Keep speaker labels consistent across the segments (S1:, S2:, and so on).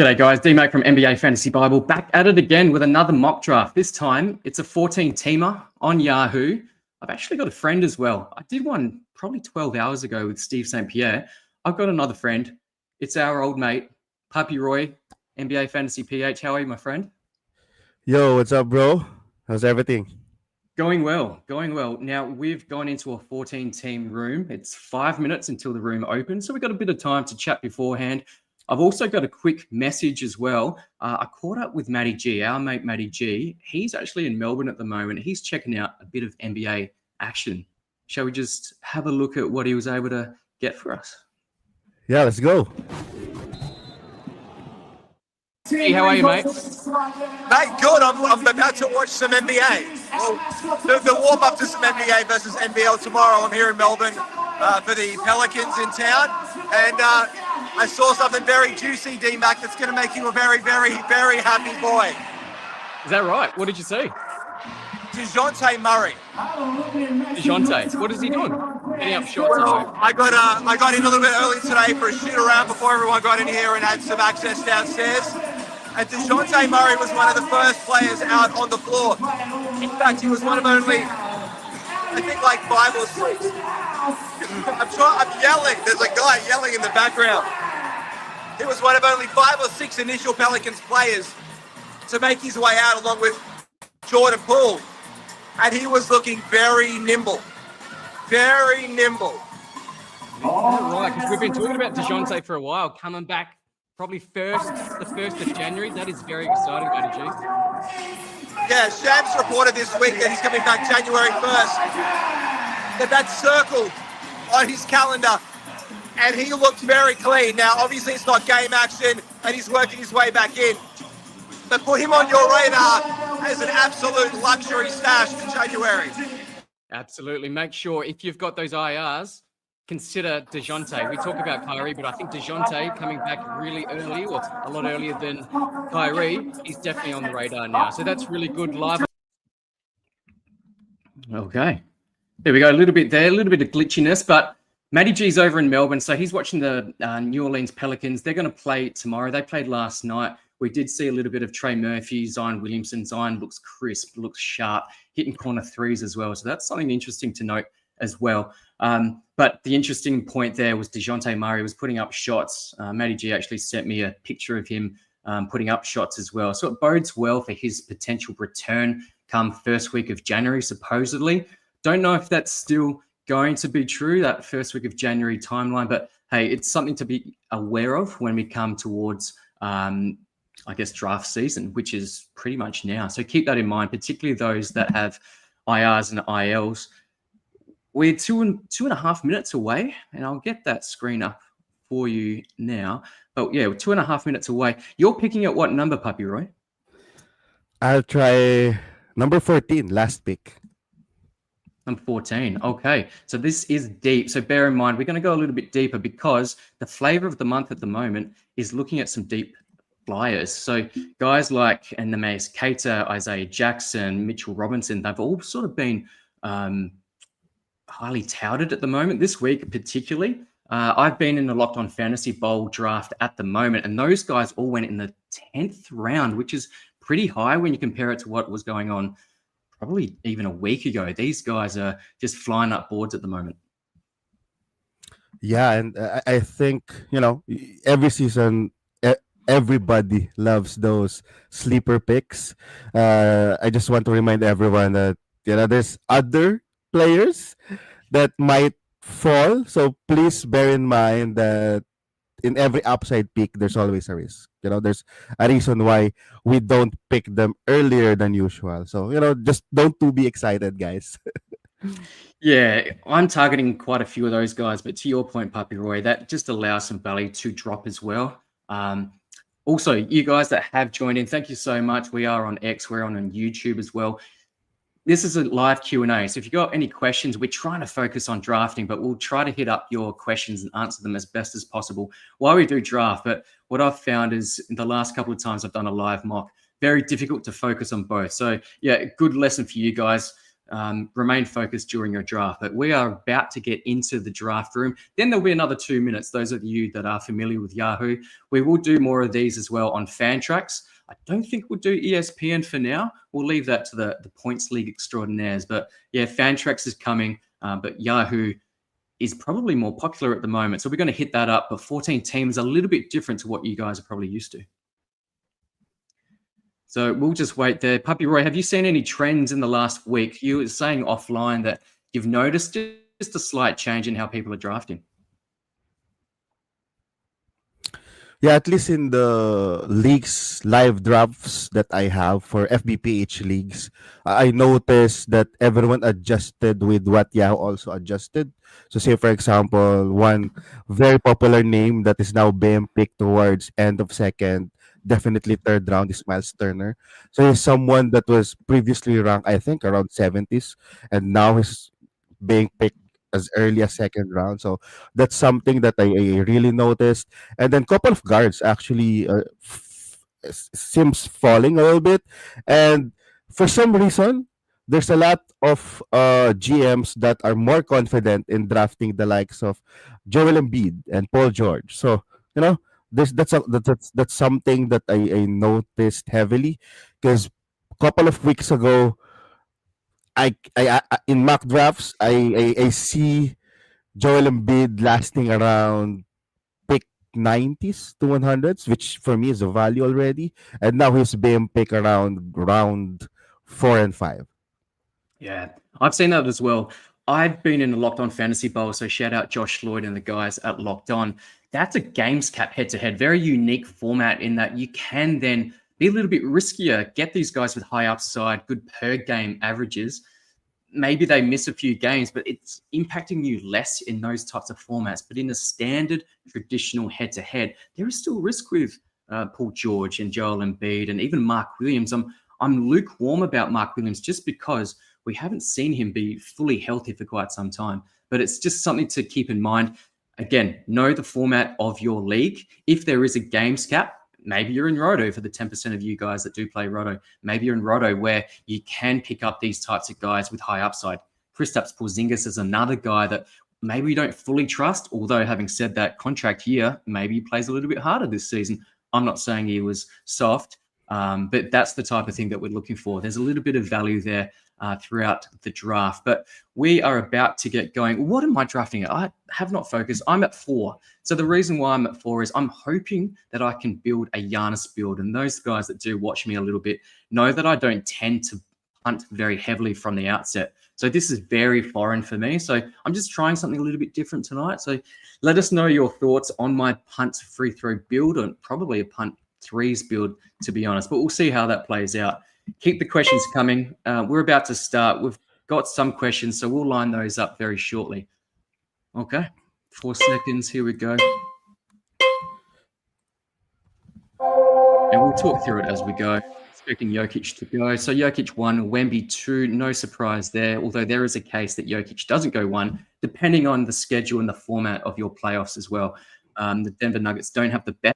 S1: G'day guys, D-Mac from NBA Fantasy Bible back at it again with another mock draft. This time it's a 14-teamer on Yahoo. I've actually got a friend as well. I did one probably 12 hours ago with Steve St. Pierre. I've got another friend. It's our old mate, Puppy Roy, NBA Fantasy PH. How are you, my friend?
S2: Yo, what's up, bro? How's everything?
S1: Going well, going well. Now, we've gone into a 14-team room. It's 5 minutes until the room opens, so we've got a bit of time to chat beforehand. I've also got a quick message as well. I caught up with Matty G, our mate Matty G. He's actually in Melbourne at the moment. He's checking out a bit of NBA action. Shall we just have a look at what he was able to get for us?
S2: Yeah, let's go.
S1: Hey, how are you, mate?
S3: Mate, good. I'm about to watch some NBA. Well, the warm-up to some NBA versus NBL tomorrow. I'm here in Melbourne for the Pelicans in town. And I saw something very juicy, D-Mac, that's going to make you a very, very, very happy boy.
S1: Is that right? What did you see?
S3: DeJounte Murray.
S1: DeJounte, what is he doing? Getting up shots.
S3: Well, I got in a little bit early today for a shoot-around before everyone got in here and had some access downstairs. And DeJounte Murray was one of the first players out on the floor. In fact, he was one of only, I think, like 5 or 6. I'm yelling. There's a guy yelling in the background. He was one of only 5 or 6 initial Pelicans players to make his way out along with Jordan Poole. And he was looking very nimble. Very nimble.
S1: Right, because we've been talking about DeJounte for a while, coming back probably the 1st of January. That is very exciting, Matty G.
S3: Yeah, Shams reported this week that he's coming back January 1st. That's circled on his calendar, and he looked very clean. Now, obviously, it's not game action, and he's working his way back in. But put him on your radar as an absolute luxury stash for January.
S1: Absolutely. Make sure, if you've got those IRs, consider DeJounte. We talk about Kyrie, but I think DeJounte coming back really early, or a lot earlier than Kyrie, is definitely on the radar now. So that's really good live. Okay. There we go. A little bit there, a little bit of glitchiness, but Matty G's over in Melbourne, so he's watching the New Orleans Pelicans. They're going to play tomorrow. They played last night. We did see a little bit of Trey Murphy, Zion Williamson. Zion looks crisp, looks sharp, hitting corner threes as well. So that's something interesting to note as well. But the interesting point there was DeJounte Murray was putting up shots. Matty G actually sent me a picture of him putting up shots as well. So it bodes well for his potential return come first week of January, supposedly. Don't know if that's still going to be true, that first week of January timeline, but hey, it's something to be aware of when we come towards, I guess, draft season, which is pretty much now. So keep that in mind, particularly those that have IRs and ILs. We're two and a half minutes away, and I'll get that screen up for you now. But yeah, we're 2.5 minutes away. You're picking at what number, Puppy Roy?
S2: I'll try number 14, last pick.
S1: Number 14. Okay. So this is deep. So bear in mind, we're going to go a little bit deeper because the flavor of the month at the moment is looking at some deep flyers. So guys like Enemies Cater, Isaiah Jackson, Mitchell Robinson, they've all sort of been highly touted at the moment this week, particularly. I've been in the Locked On Fantasy Bowl draft at the moment, and those guys all went in the 10th round, which is pretty high when you compare it to what was going on probably even a week ago. These guys are just flying up boards at the moment.
S2: Yeah, and I think, every season, everybody loves those sleeper picks. I just want to remind everyone that, there's other players that might fall. So please bear in mind that in every upside pick, there's always a risk. There's a reason why we don't pick them earlier than usual. So, just don't be excited, guys.
S1: Yeah, I'm targeting quite a few of those guys. But to your point, Puppy Roy, that just allows some value to drop as well. Also, you guys that have joined in, thank you so much. We are on X, we're on YouTube as well. This is a live Q&A. So if you've got any questions, we're trying to focus on drafting, but we'll try to hit up your questions and answer them as best as possible while we do draft. But what I've found is in the last couple of times I've done a live mock, very difficult to focus on both. So yeah, good lesson for you guys. remain focused during your draft. But we are about to get into the draft room. Then there'll be another 2 minutes. Those of you that are familiar with Yahoo, we will do more of these as well on Fantrax. I don't think we'll do ESPN for now. We'll leave that to the Points League extraordinaires. But yeah, Fantrax is coming, but Yahoo is probably more popular at the moment. So we're going to hit that up. But 14 teams, a little bit different to what you guys are probably used to. So we'll just wait there. Puppy Roy, have you seen any trends in the last week? You were saying offline that you've noticed just a slight change in how people are drafting.
S2: Yeah, at least in the leagues live drafts that I have for FBPH leagues, I noticed that everyone adjusted with what Yahoo also adjusted. So say for example, one very popular name that is now being picked towards end of second, definitely third round is Miles Turner. So he's someone that was previously ranked, I think, around 70s, and now he's being picked as early as second round. So that's something that I really noticed. And then couple of guards actually seems falling a little bit. And for some reason, there's a lot of GMs that are more confident in drafting the likes of Joel Embiid and Paul George. So you know, that's something that I noticed heavily because couple of weeks ago I in mock drafts I see Joel Embiid lasting around pick 90s to 100s, which for me is a value already, and now he's being picked around round 4 and 5.
S1: Yeah, I've seen that as well. I've been in a Locked On Fantasy Bowl, so shout out Josh Lloyd and the guys at Locked On. That's a games cap head-to-head, very unique format in that you can then be a little bit riskier, get these guys with high upside, good per game averages. Maybe they miss a few games, but it's impacting you less in those types of formats. But in a standard, traditional head-to-head, there is still risk with Paul George and Joel Embiid and even Mark Williams. I'm lukewarm about Mark Williams just because we haven't seen him be fully healthy for quite some time. But it's just something to keep in mind. Again, know the format of your league. If there is a games cap, maybe you're in Roto for the 10% of you guys that do play Roto. Maybe you're in Roto where you can pick up these types of guys with high upside. Kristaps Porzingis is another guy that maybe you don't fully trust, although having said that, contract year, maybe he plays a little bit harder this season. I'm not saying he was soft, but that's the type of thing that we're looking for. There's a little bit of value there throughout the draft. But we are about to get going. What am I drafting at? I have not focused. I'm at 4. So the reason why I'm at 4 is I'm hoping that I can build a Giannis build. And those guys that do watch me a little bit know that I don't tend to punt very heavily from the outset. So this is very foreign for me. So I'm just trying something a little bit different tonight. So let us know your thoughts on my punt free throw build, and probably a punt threes build, to be honest. But we'll see how that plays out. Keep the questions coming. We're about to start. We've got some questions, so we'll line those up very shortly. Okay, 4 seconds. Here we go. And we'll talk through it as we go. Expecting Jokic to go. So Jokic 1, Wemby 2. No surprise there, although there is a case that Jokic doesn't go 1, depending on the schedule and the format of your playoffs as well. The Denver Nuggets don't have the best.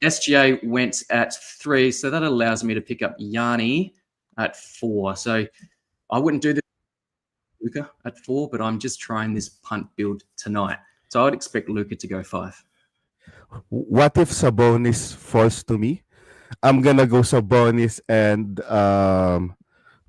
S1: SGA went at 3, so that allows me to pick up Yanni at 4. So I wouldn't do this Luka at 4, but I'm just trying this punt build tonight. So I would expect Luka to go 5.
S2: What if Sabonis falls to me? I'm gonna go Sabonis and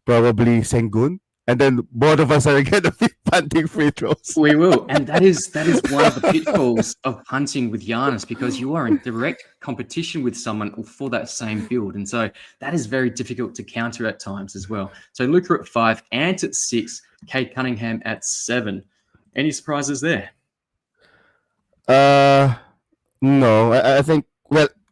S2: probably Sengun, and then both of us are gonna be punting free throws.
S1: We will, and that is one of the pitfalls of punting with Giannis, because you are in direct competition with someone for that same build, and so that is very difficult to counter at times as well. So Luka at 5, Ant at 6, Kate Cunningham at 7. Any surprises there?
S2: No, I think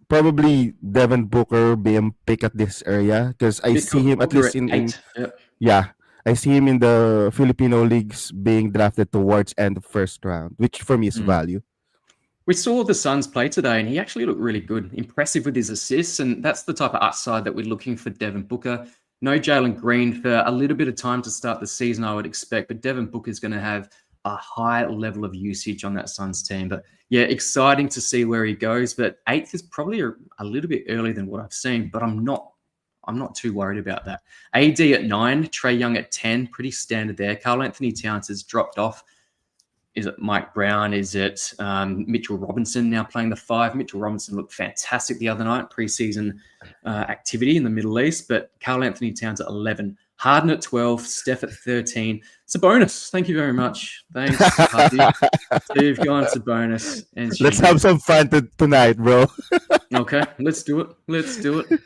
S2: probably Devin Booker being picked at this area because I see him at least in
S1: 8. Yep.
S2: yeah, I see him in the Filipino leagues being drafted towards end of first round, which for me is value.
S1: We saw the Suns play today, and he actually looked really good, impressive with his assists, and that's the type of upside that we're looking for Devin Booker. No Jalen Green for a little bit of time to start the season, I would expect, but Devin Booker is going to have a high level of usage on that Suns team. But yeah, exciting to see where he goes. But 8th is probably a little bit earlier than what I've seen, but I'm not I'm not too worried about that. AD at 9, Trey Young at 10, pretty standard there. Karl Anthony Towns has dropped off. Is it Mike Brown? Is it Mitchell Robinson now playing the 5? Mitchell Robinson looked fantastic the other night, preseason activity in the Middle East, but Karl Anthony Towns at 11. Harden at 12, Steph at 13. Sabonis, thank you very much. Thanks, Hardy. So you've gone Sabonis. And
S2: Let's have some fun tonight, bro.
S1: Okay, let's do it. Let's do it.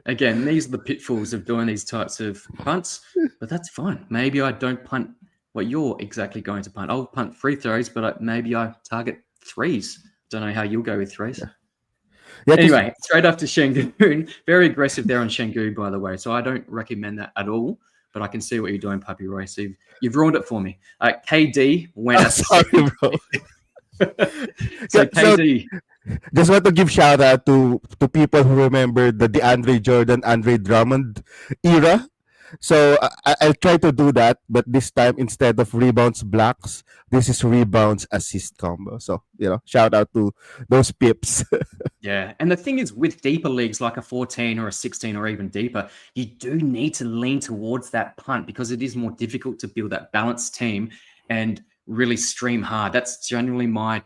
S1: Again, these are the pitfalls of doing these types of punts, but that's fine. Maybe I don't punt what you're exactly going to punt. I'll punt free throws, but maybe I target threes. Don't know how you'll go with threes.
S2: Yeah,
S1: anyway, straight after Şengün. Very aggressive there on Şengün, by the way. So I don't recommend that at all, but I can see what you're doing, Puppy Roy. So you've ruined it for me. KD went at
S2: sorry, bro.
S1: So KD.
S2: Just want to give shout out to people who remember the DeAndre Jordan, Andre Drummond era. So I'll try to do that, but this time instead of rebounds blocks, this is rebounds assist combo. So shout out to those pips.
S1: Yeah, and the thing is, with deeper leagues like a 14 or a 16 or even deeper, you do need to lean towards that punt because it is more difficult to build that balanced team and really stream hard. That's generally my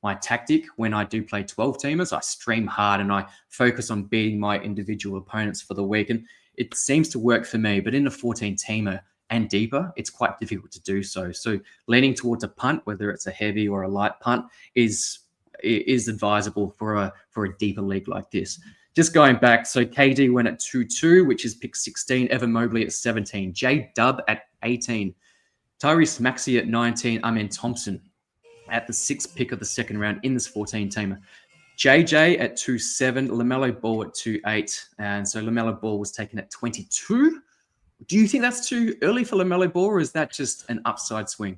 S1: my tactic when I do play 12 teamers. I stream hard and I focus on beating my individual opponents for the week. And it seems to work for me, but in a 14 teamer and deeper, it's quite difficult to do so. So leaning towards a punt, whether it's a heavy or a light punt, is advisable for a deeper league like this. Just going back, so KD went at 2-2, which is pick 16, Evan Mobley at 17, J Dub at 18, Tyrese Maxey at 19, Amen Thompson at the 6th pick of the second round in this 14 teamer. JJ at 2-7, LaMelo Ball at 2-8, and so LaMelo Ball was taken at 22. Do you think that's too early for LaMelo Ball, or is that just an upside swing?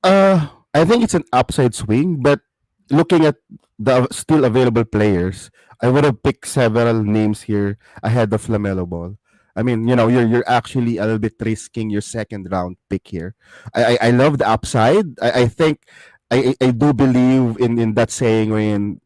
S2: I think it's an upside swing, but looking at the still available players, I would have picked several names here ahead of LaMelo Ball. I mean, you're actually a little bit risking your second round pick here. I love the upside. I think I do believe in that saying when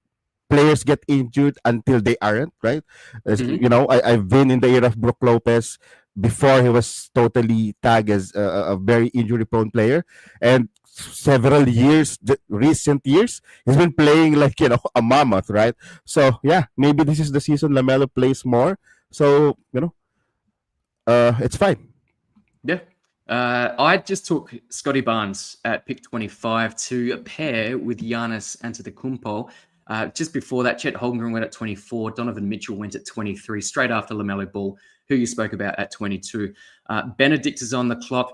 S2: players get injured until they aren't, right? I've been in the era of Brook Lopez before he was totally tagged as a very injury prone player, and several years, recent years, he's been playing like a mammoth, right? So yeah, maybe this is the season LaMelo plays more. So it's fine.
S1: Yeah. I just took Scotty Barnes at pick 25 to pair with Giannis Antetokounmpo. Just before that, Chet Holmgren went at 24. Donovan Mitchell went at 23, straight after LaMelo Ball, who you spoke about at 22. Benedict is on the clock.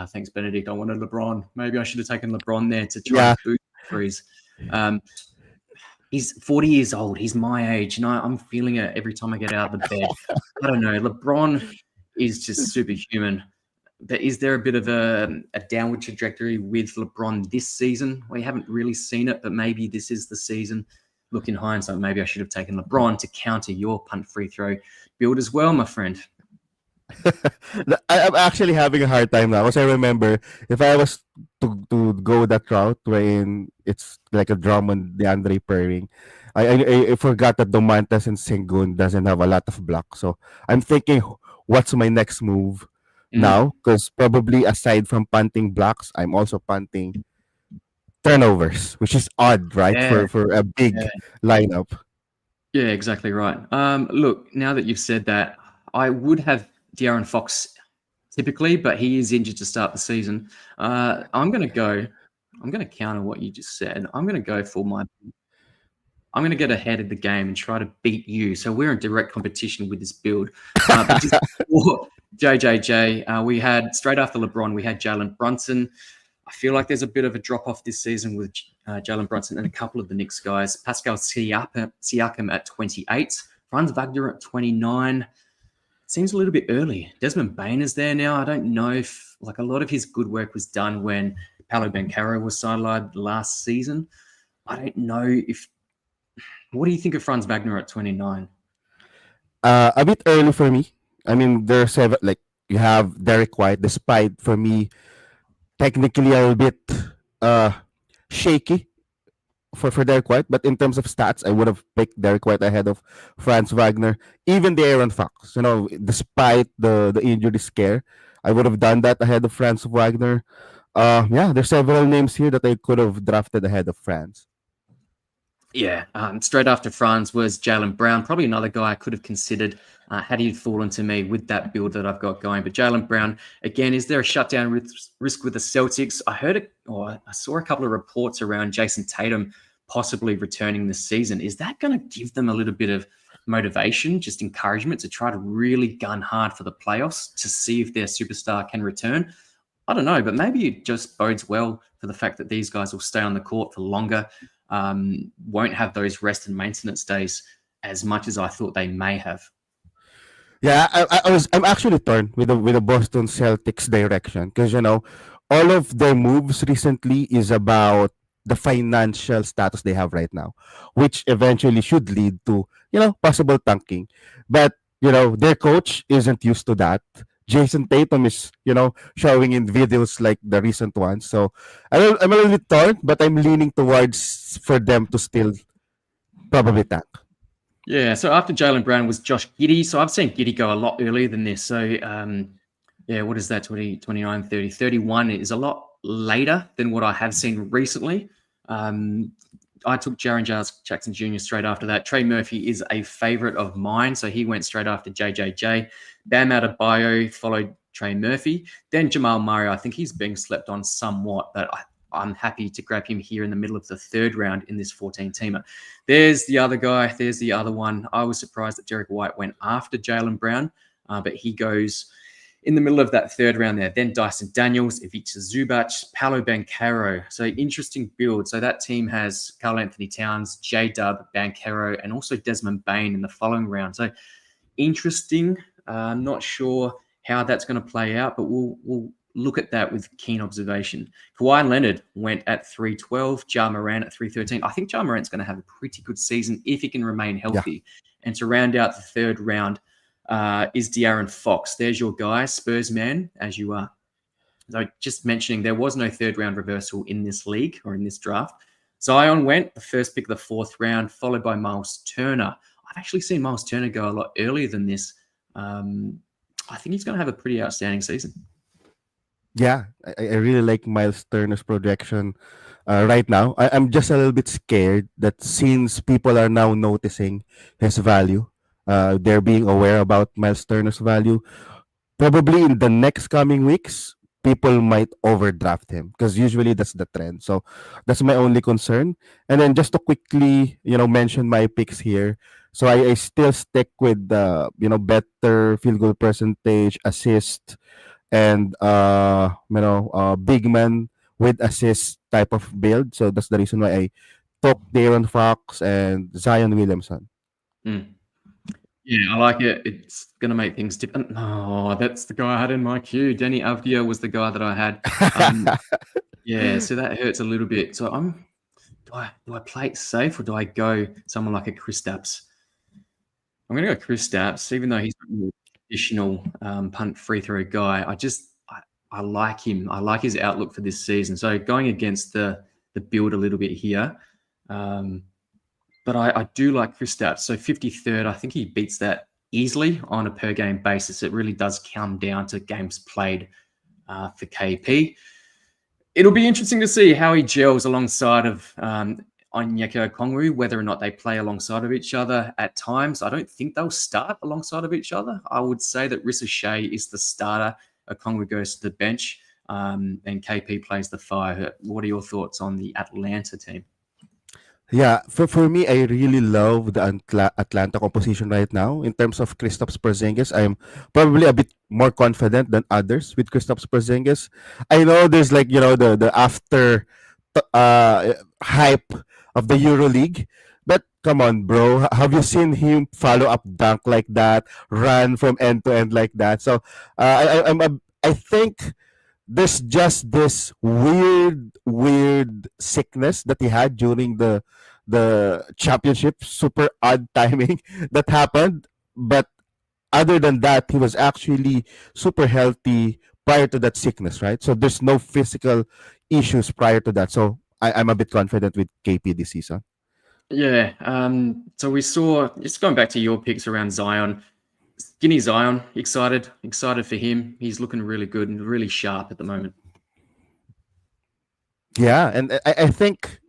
S1: Thanks, Benedict. I wanted LeBron. Maybe I should have taken LeBron there to try and boost threes. He's 40 years old. He's my age. And I'm feeling it every time I get out of the bed. I don't know. LeBron is just superhuman. But is there a bit of a downward trajectory with LeBron this season? We haven't really seen it, but maybe this is the season. Look, in hindsight, maybe I should have taken LeBron to counter your punt free throw build as well, my friend.
S2: I'm actually having a hard time now because I remember if I was to go that route wherein it's like a Drummond DeAndre pairing, I forgot that Domantas and Sengun doesn't have a lot of blocks. So I'm thinking, what's my next move now? Because probably aside from punting blocks, I'm also punting turnovers, which is odd, right? For a big lineup.
S1: Yeah, exactly right. Look, now that you've said that, I would have De'Aaron Fox typically, but he is injured to start the season. I'm going to counter what you just said. I'm going to get ahead of the game and try to beat you. So we're in direct competition with this build. But just before JJJ, we had, straight after LeBron, we had Jalen Brunson. I feel like there's a bit of a drop-off this season with Jalen Brunson and a couple of the Knicks guys. Pascal Siakam at 28. Franz Wagner at 29. Seems a little bit early. Desmond Bain is there now. I don't know if, like, a lot of his good work was done when Paolo Banchero was sidelined last season. I don't know if... What do you think of Franz Wagner at 29?
S2: A bit early for me. I mean, there are seven, like, you have Derek White, despite, for me, technically a little bit shaky for Derek White, but in terms of stats, I would have picked Derek White ahead of Franz Wagner, even the Aaron Fox. Despite the injury scare, I would have done that ahead of Franz Wagner. Yeah, there's several names here that I could have drafted ahead of Franz.
S1: Yeah, straight after Franz was Jaylen Brown, probably another guy I could have considered had he fallen to me with that build that I've got going. But Jaylen Brown, again, is there a shutdown risk with the Celtics? I heard it, or I saw a couple of reports around Jason Tatum possibly returning this season. Is that going to give them a little bit of motivation, just encouragement to try to really gun hard for the playoffs to see if their superstar can return? I don't know, but maybe it just bodes well for the fact that these guys will stay on the court for longer. Won't have those rest and maintenance days as much as I thought they may have.
S2: Yeah, I'm actually torn with the Boston Celtics direction because all of their moves recently is about the financial status they have right now, which eventually should lead to possible tanking. But their coach isn't used to that. Jason Tatum is showing in videos like the recent ones. So I'm a little bit torn, but I'm leaning towards for them to still probably tank.
S1: Yeah, so after Jaylen Brown was Josh Giddey. So I've seen Giddey go a lot earlier than this. So, yeah, what is that? 20, 29, 30, 31 is a lot later than what I have seen recently. I took Jaren Jackson Jr. straight after that. Trey Murphy is a favorite of mine, so he went straight after JJJ. Bam Adebayo followed Trey Murphy. Then Jamal Murray, I think he's being slept on somewhat, but I'm happy to grab him here in the middle of the third round in this 14-teamer. There's the other guy. There's the other one. I was surprised that Derek White went after Jaylen Brown, but he goes in the middle of that third round there. Then Dyson Daniels, Ivica Zubac, Paolo Banchero. So interesting build. So that team has Karl Anthony Towns, J-Dub, Banchero, and also Desmond Bane in the following round. So interesting. I'm not sure how that's going to play out, but we'll look at that with keen observation. Kawhi Leonard went at 312, Ja Morant at 313. I think Ja Morant's going to have a pretty good season if he can remain healthy. Yeah. And to round out the third round is De'Aaron Fox. There's your guy, Spurs man, as you are. So just mentioning, there was no third round reversal in this league or in this draft. Zion went the first pick of the fourth round, followed by Miles Turner. I've actually seen Miles Turner go a lot earlier than this. I think he's going to have a pretty outstanding season.
S2: Yeah, I really like Miles Turner's projection right now. I'm just a little bit scared that since people are now noticing his value, they're being aware about Miles Turner's value. Probably in the next coming weeks, people might overdraft him because usually that's the trend. So that's my only concern. And then just to quickly, mention my picks here. So I still stick with the, better field goal percentage, assist, and big man with assist type of build. So that's the reason why I took De'Aaron Fox and Zion Williamson.
S1: Yeah, I like it. It's going to make things different. Oh, that's the guy I had in my queue. Denny Avdia was the guy that I had. Yeah, so that hurts a little bit. So do I play it safe or do I go someone like a Kristaps? I'm going to go Kristaps, even though he's a more traditional punt free throw guy. I like him. I like his outlook for this season. So going against the build a little bit here. But I do like Kristaps. So 53rd, I think he beats that easily on a per game basis. It really does come down to games played for KP. It'll be interesting to see how he gels alongside of Onyeka Okongwu, whether or not they play alongside of each other at times. I don't think they'll start alongside of each other. I would say that Risa Shea is the starter. Okongwu goes to the bench and KP plays the 5. What are your thoughts on the Atlanta team?
S2: Yeah, for me, I really love the Atlanta composition right now. In terms of Kristaps Porzingis, I'm probably a bit more confident than others with Kristaps Porzingis. I know there's the after hype of the EuroLeague, but come on, bro, have you seen him follow up dunk like that, run from end to end like that? So I think there's just this weird sickness that he had during the championship, super odd timing that happened. But other than that, he was actually super healthy prior to that sickness, right? So there's no physical issues prior to that. So I'm a bit confident with KP this season.
S1: Yeah. So we saw, just going back to your picks around Zion, Skinny Zion, excited for him. He's looking really good and really sharp at the moment.
S2: Yeah, and I think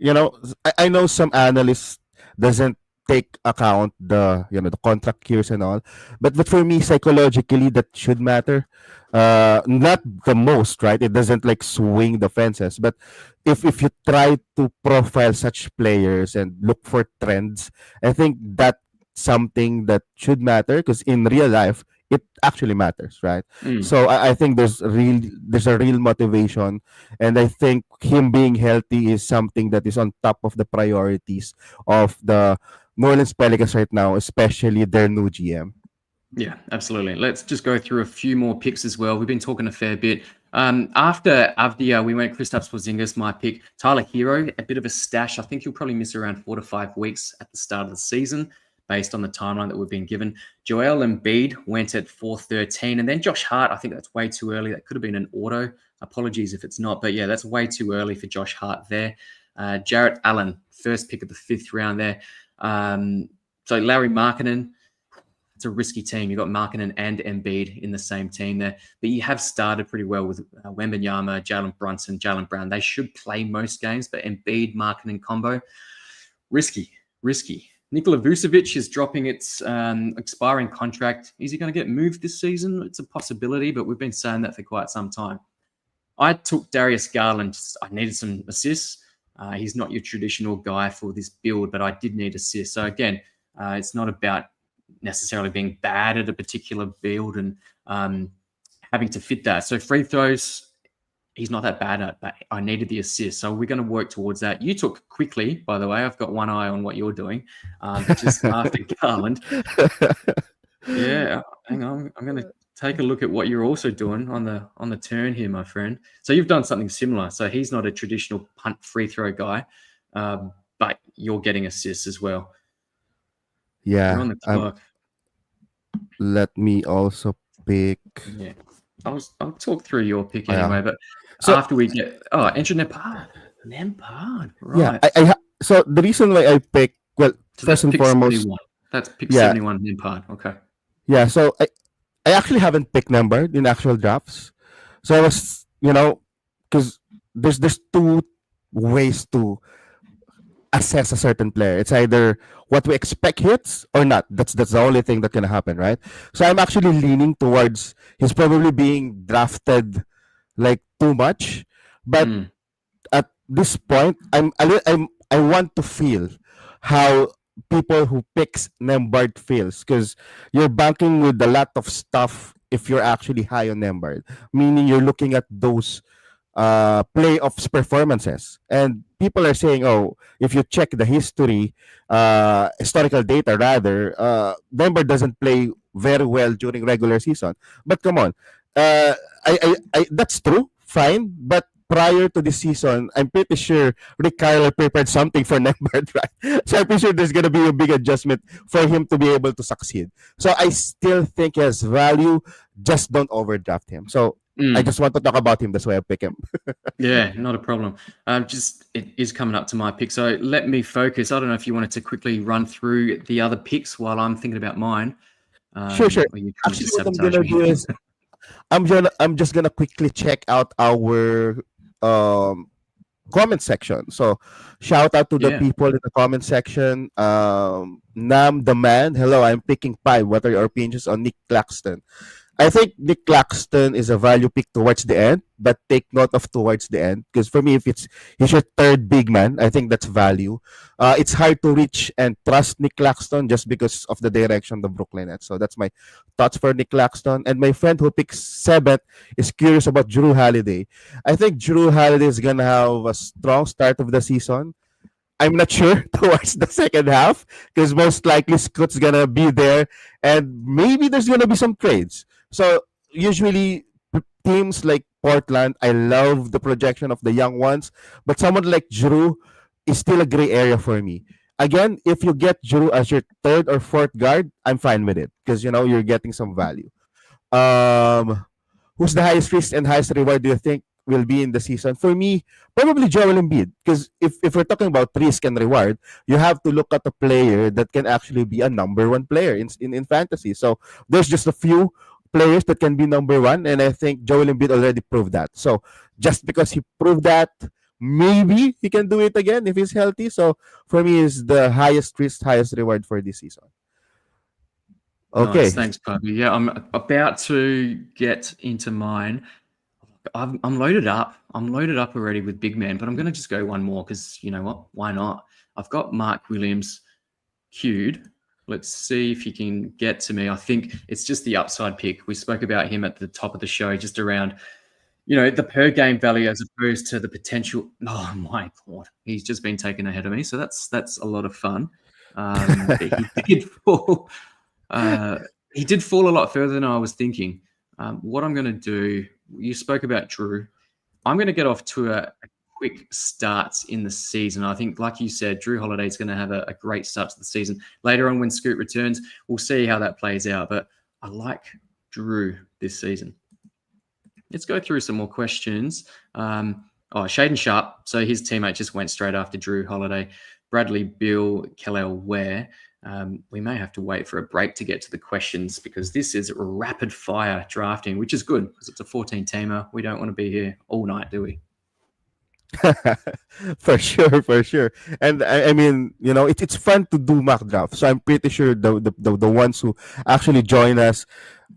S2: I know some analysts doesn't take account the the contract years and all, but for me psychologically that should matter. Not the most, right? It doesn't like swing the fences, but if you try to profile such players and look for trends, I think that's something that should matter because in real life it actually matters, right?
S1: Mm.
S2: So I think there's a real motivation, and I think him being healthy is something that is on top of the priorities of the New Orleans Pelicans right now, especially their new GM.
S1: Yeah, absolutely. Let's just go through a few more picks as well. We've been talking a fair bit. After Avdia, we went Kristaps Porzingis, my pick. Tyler Hero, a bit of a stash. I think he'll probably miss around 4 to 5 weeks at the start of the season, based on the timeline that we've been given. Joel Embiid went at 413, and then Josh Hart. I think that's way too early. That could have been an auto. Apologies if it's not, but yeah, that's way too early for Josh Hart there. Jarrett Allen, first pick of the 5th round there. So Larry Markkinen. It's a risky team. You've got Markkinen and Embiid in the same team there. But you have started pretty well with Wembanyama, Jalen Brunson, Jalen Brown. They should play most games, but Embiid, Markkinen combo, risky. Nikola Vucevic is dropping its expiring contract. Is he going to get moved this season? It's a possibility, but we've been saying that for quite some time. I took Darius Garland. I needed some assists. He's not your traditional guy for this build, but I did need assists. So again, it's not about necessarily being bad at a particular build and having to fit that. So free throws, he's not that bad at, but I needed the assist. So we're going to work towards that. You took quickly, by the way. I've got one eye on what you're doing, just after Garland. Yeah, hang on. I'm going to take a look at what you're also doing on the turn here, my friend. So you've done something similar. So he's not a traditional punt free throw guy, but you're getting assists as well.
S2: Yeah.
S1: You're on the clock.
S2: Let me also pick.
S1: Yeah, I'll talk through your pick
S2: Yeah.
S1: anyway. But
S2: So-
S1: after we get Andrew Nembhard, right?
S2: Yeah, so the reason why I pick, well,
S1: So
S2: first
S1: that's
S2: and
S1: pick
S2: foremost,
S1: 71. That's pick
S2: Yeah.
S1: 71, Nembhard. Okay.
S2: yeah. So I actually haven't picked number in actual drafts. So I was, because there's two ways to assess a certain player. It's either what we expect hits or not. That's the only thing that can happen, right? So I'm actually leaning towards he's probably being drafted like too much, but
S1: Mm.
S2: at this point, I want to feel how people who picks Nembhard feels, because you're banking with a lot of stuff if you're actually high on Nembhard, meaning you're looking at those playoffs performances, and people are saying, oh, if you check the historical data rather, Denver doesn't play very well during regular season. But come on, I that's true, fine, but prior to this season, I'm pretty sure Rick Carlisle prepared something for Nembhard, right? So I'm pretty sure there's gonna be a big adjustment for him to be able to succeed. So I still think he has value. Just don't overdraft him. So
S1: Mm.
S2: I just want to talk about him. That's why I pick him.
S1: Yeah, not a problem. It is coming up to my pick. So let me focus. I don't know if you wanted to quickly run through the other picks while I'm thinking about mine.
S2: Sure.
S1: or you trying to
S2: Actually, what I'm
S1: sabotage
S2: gonna
S1: me?
S2: do is I'm just gonna quickly check out our comment section. So shout out to the
S1: Yeah.
S2: people in the comment section. Nam the man, hello. I'm picking 5. What are your opinions on Nick Claxton? I think Nick Claxton is a value pick towards the end, but take note of towards the end, because for me, if he's your third big man, I think that's value. It's hard to reach and trust Nick Claxton just because of the direction of the Brooklyn Nets. So that's my thoughts for Nick Claxton. And my friend who picks 7th is curious about Drew Holiday. I think Drew Holiday is gonna have a strong start of the season. I'm not sure towards the second half, because most likely Scott's gonna be there, and maybe there's gonna be some trades. So usually teams like Portland, I love the projection of the young ones, but someone like Drew is still a gray area for me. Again, if you get Drew as your third or fourth guard, I'm fine with it, because you're getting some value. Who's the highest risk and highest reward do you think will be in the season, for me, probably Joel Embiid. Because if we're talking about risk and reward, you have to look at a player that can actually be a number one player in fantasy. So there's just a few players that can be number one, and I think Joel Embiid already proved that. So just because he proved that, maybe he can do it again if he's healthy. So for me, is the highest risk, highest reward for this season.
S1: Nice,
S2: Okay.
S1: thanks, Puppy. Yeah, I'm about to get into mine. I'm loaded up. I'm loaded up already with big man, but I'm going to just go one more because you know what? Why not? I've got Mark Williams queued. Let's see if he can get to me. I think it's just the upside pick. We spoke about him at the top of the show, just around, the per game value as opposed to the potential. Oh my God, he's just been taken ahead of me. So that's a lot of fun. But he did fall. He did fall a lot further than I was thinking. What I'm going to do, you spoke about Drew. I'm going to get off to a quick start in the season. I think, like you said, Drew Holiday is going to have a great start to the season. Later on, when Scoot returns, we'll see how that plays out. But I like Drew this season. Let's go through some more questions. Shaden Sharp. So his teammate just went straight after Drew Holiday. Bradley Bill, Kellel Ware. We may have to wait for a break to get to the questions because this is rapid fire drafting, which is good because it's a 14-teamer. We don't want to be here all night, do we?
S2: For sure. And I mean, it's fun to do mock draft. So I'm pretty sure the ones who actually join us,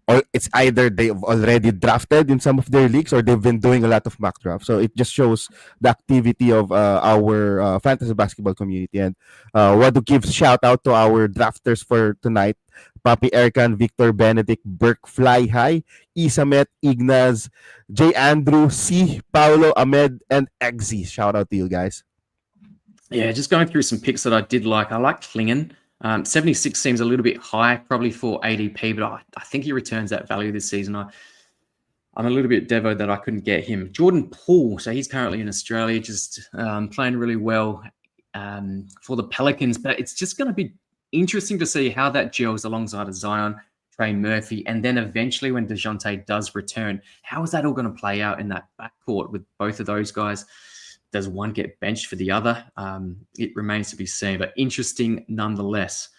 S2: or it's either they've already drafted in some of their leagues or they've been doing a lot of mock draft. So it just shows the activity of our fantasy basketball community. And want to give shout out to our drafters for tonight: Papi Erkan, Victor Benedict, Burke Fly High, Isamet, Ignaz, J. Andrew, C. Paulo, Ahmed, and Eggsy. Shout out to you guys.
S1: Yeah, just going through some picks that I did like. I like Klingen. 76 seems a little bit high, probably for ADP, but I think he returns that value this season. I'm a little bit devoed that I couldn't get him. Jordan Poole, so he's currently in Australia, just playing really well for the Pelicans, but it's just going to be interesting to see how that gels alongside of Zion, Trey Murphy, and then eventually when DeJounte does return, how is that all going to play out in that backcourt with both of those guys? Does one get benched for the other? It remains to be seen, but interesting nonetheless.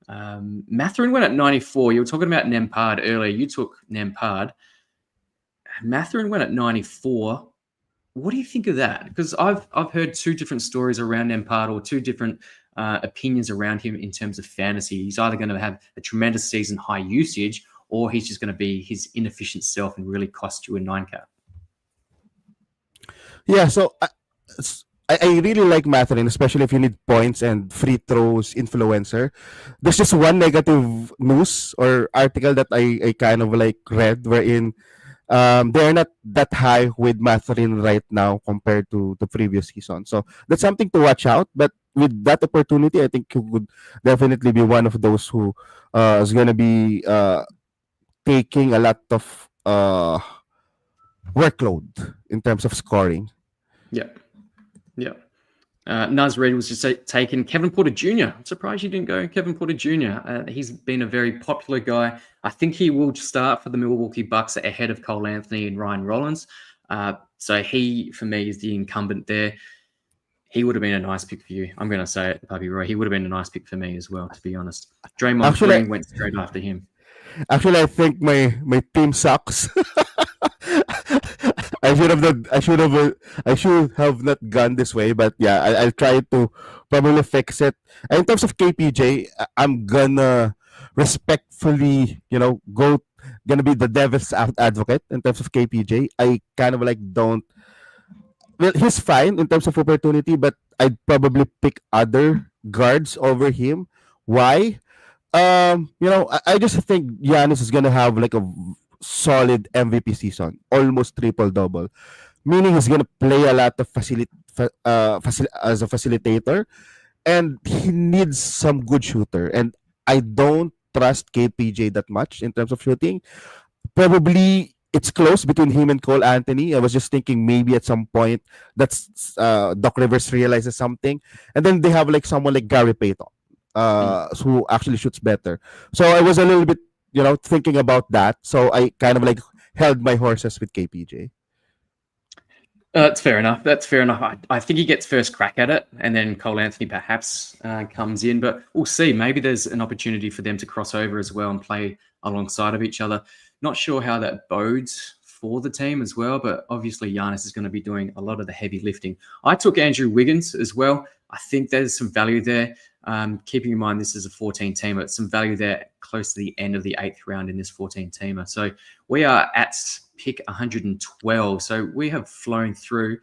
S1: Mathurin went at 94. You were talking about Nembhard earlier. You took Nembhard. Mathurin went at 94. What do you think of that? Because I've heard two different stories around Nembhard, or two different opinions around him in terms of fantasy. He's either going to have a tremendous season, high usage, or he's just going to be his inefficient self and really cost you a 9-cap.
S2: Yeah, so I really like Mathurin, especially if you need points and free throws influencer. There's just one negative news or article that I kind of like read, wherein they're not that high with Mathurin right now compared to the previous season. So that's something to watch out. But with that opportunity, I think he would definitely be one of those who is going to be taking a lot of workload in terms of scoring.
S1: Yep. Nuz Reed was just taken. Kevin Porter Jr. I'm surprised you didn't go Kevin Porter Jr. He's been a very popular guy. I think he will start for the Milwaukee Bucks ahead of Cole Anthony and Ryan Rollins. So he, for me, is the incumbent there. He would have been a nice pick for you. I'm going to say it, Bobby Roy. He would have been a nice pick for me as well, to be honest. Draymond Green went straight after him.
S2: Actually, I think my team sucks. I should have not gone this way, but yeah, I'll try to probably fix it. And in terms of KPJ, I'm gonna respectfully, gonna be the devil's advocate in terms of KPJ. I kind of like don't. Well, he's fine in terms of opportunity, but I'd probably pick other guards over him. Why? I just think Giannis is gonna have like a solid MVP season, almost triple double, meaning he's gonna play a lot of as a facilitator, and he needs some good shooter. And I don't trust KPJ that much in terms of shooting. Probably it's close between him and Cole Anthony. I was just thinking maybe at some point that's Doc Rivers realizes something, and then they have like someone like Gary Payton, who actually shoots better. So I was a little bit, thinking about that. So I kind of like held my horses with KPJ.
S1: That's fair enough. That's fair enough. I think he gets first crack at it, and then Cole Anthony perhaps comes in. But we'll see. Maybe there's an opportunity for them to cross over as well and play alongside of each other. Not sure how that bodes for the team as well, but obviously Giannis is going to be doing a lot of the heavy lifting. I took Andrew Wiggins as well. I think there's some value there. Keeping in mind this is a 14-teamer, some value there close to the end of the 8th round in this 14-teamer. So we are at pick 112. So we have flown through.